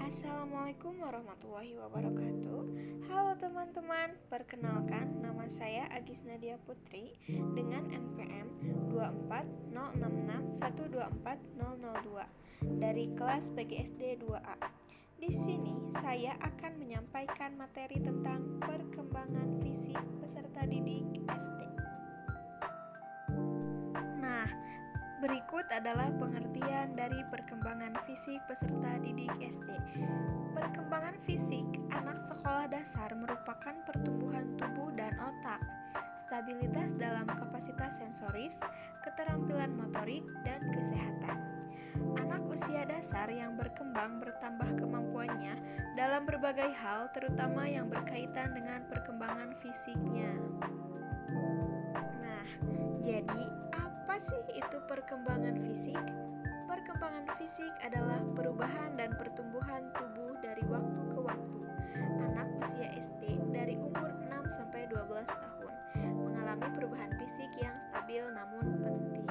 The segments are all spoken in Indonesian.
Assalamualaikum warahmatullahi wabarakatuh. Halo teman-teman, perkenalkan nama saya Agis Nadia Putri dengan NPM 24066124002 dari kelas PGSD 2A. Di sini saya akan menyampaikan materi tentang perkembangan fisik peserta didik SD. Berikut adalah pengertian dari perkembangan fisik peserta didik SD. Perkembangan fisik anak sekolah dasar merupakan pertumbuhan tubuh dan otak, stabilitas dalam kapasitas sensoris, keterampilan motorik, dan kesehatan. Anak usia dasar yang berkembang bertambah kemampuannya dalam berbagai hal, terutama yang berkaitan dengan perkembangan fisiknya. Jadi apa sih itu perkembangan fisik? Perkembangan fisik adalah perubahan dan pertumbuhan tubuh dari waktu ke waktu. Anak usia SD dari umur 6-12 tahun mengalami perubahan fisik yang stabil namun penting.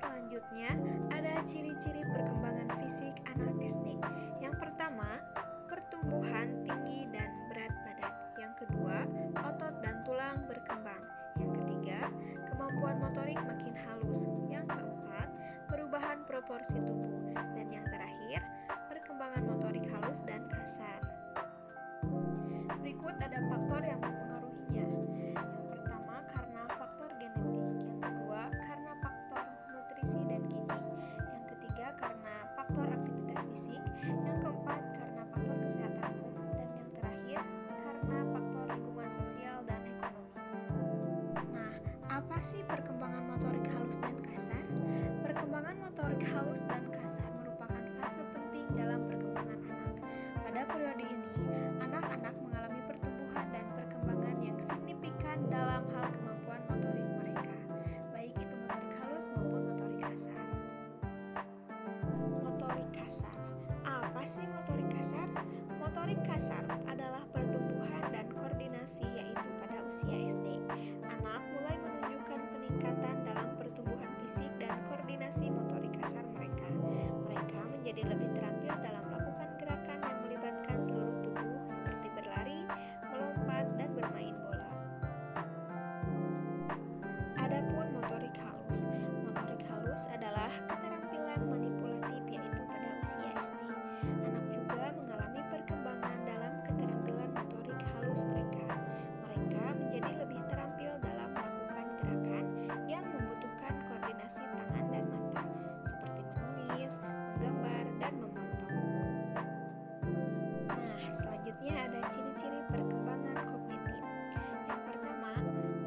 Selanjutnya, ada ciri-ciri perkembangan fisik anak SD. Yang pertama, pertumbuhan tinggi dan berat badan. Yang kedua, otot dan tulang berkembang. Yang ketiga, kemampuan motorik makin halus. Yang keempat, perubahan proporsi tubuh. Dan yang terakhir, perkembangan motorik halus dan kasar. Berikut ada faktor yang mempengaruhinya. Yang pertama, karena faktor genetik. Yang kedua, karena faktor nutrisi dan gizi. Yang ketiga, karena faktor aktivitas fisik. Yang keempat, karena faktor kesehatan umum. Dan yang terakhir, karena faktor lingkungan sosial dan ekonomi. Apa sih perkembangan motorik halus dan kasar? Perkembangan motorik halus dan kasar merupakan fase penting dalam perkembangan anak. Pada periode ini, anak-anak mengalami pertumbuhan dan perkembangan yang signifikan dalam hal kemampuan motorik mereka, baik itu motorik halus maupun motorik kasar. Motorik kasar. Apa sih motorik kasar? Motorik kasar adalah pertumbuhan dan koordinasi yaitu pada usia SD. Anak mulai menunjukkan peningkatan dalam pertumbuhan fisik dan koordinasi motorik kasar mereka. Mereka menjadi lebih terampil dalam melakukan gerakan yang melibatkan seluruh tubuh seperti berlari, melompat, dan bermain bola. Adapun motorik halus. Motorik halus adalah keterampilan manipulatif yaitu pada usia SD. Anak juga mengalami perkembangan dalam keterampilan motorik halus mereka. Mereka menjadi lebih terampil dalam melakukan gerakan yang membutuhkan koordinasi tangan dan mata, seperti menulis, menggambar, dan memotong. Selanjutnya ada ciri-ciri perkembangan kognitif. Yang pertama,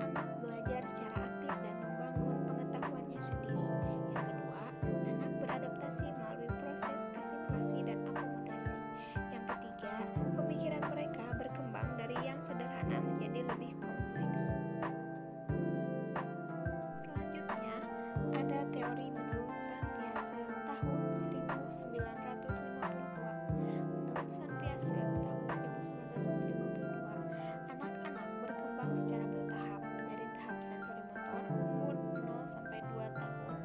anak belajar secara aktif dan membangun pengetahuannya sendiri. Yang kedua, anak beradaptasi melalui proses asimilasi dan akomodasi. Yang ketiga, pemikiran mereka berkembang dari yang sederhana menjadi lebih kompleks. Selanjutnya, ada teori menurut Saint-Piaget tahun 1952. Menurut Saint-Piaget tahun 1952, anak-anak berkembang secara bertahap dari tahap sensorimotor umur 0-2 tahun,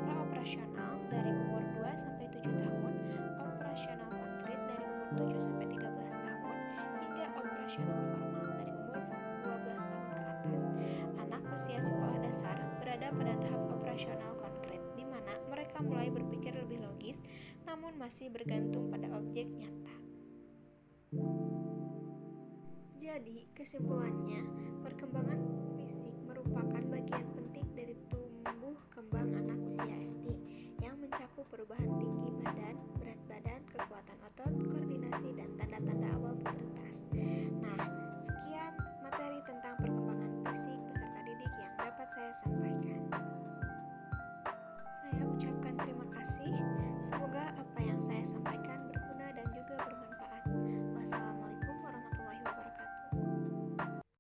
praoperasional dari umur 2-7 tahun, operasional konkret dari umur 7-13 tahun, hingga operasional formal dari umur 12 tahun ke atas. Anak usia sekolah dasar berada pada tahap operasional konkret, di mana mereka mulai berpikir lebih logis, namun masih bergantung pada objek nyata. Jadi, kesimpulannya, perkembangan fisik merupakan bagian penting dari tumbuh kembang anak usia SD yang mencakup perubahan tinggi badan, berat badan, kekuatan otot, koordinasi, dan tanda-tanda awal pubertas. Sekian materi tentang perkembangan fisik peserta didik yang dapat saya sampaikan. Saya ucapkan terima kasih. Semoga apa yang saya sampaikan berguna dan juga bermanfaat. Wassalamualaikum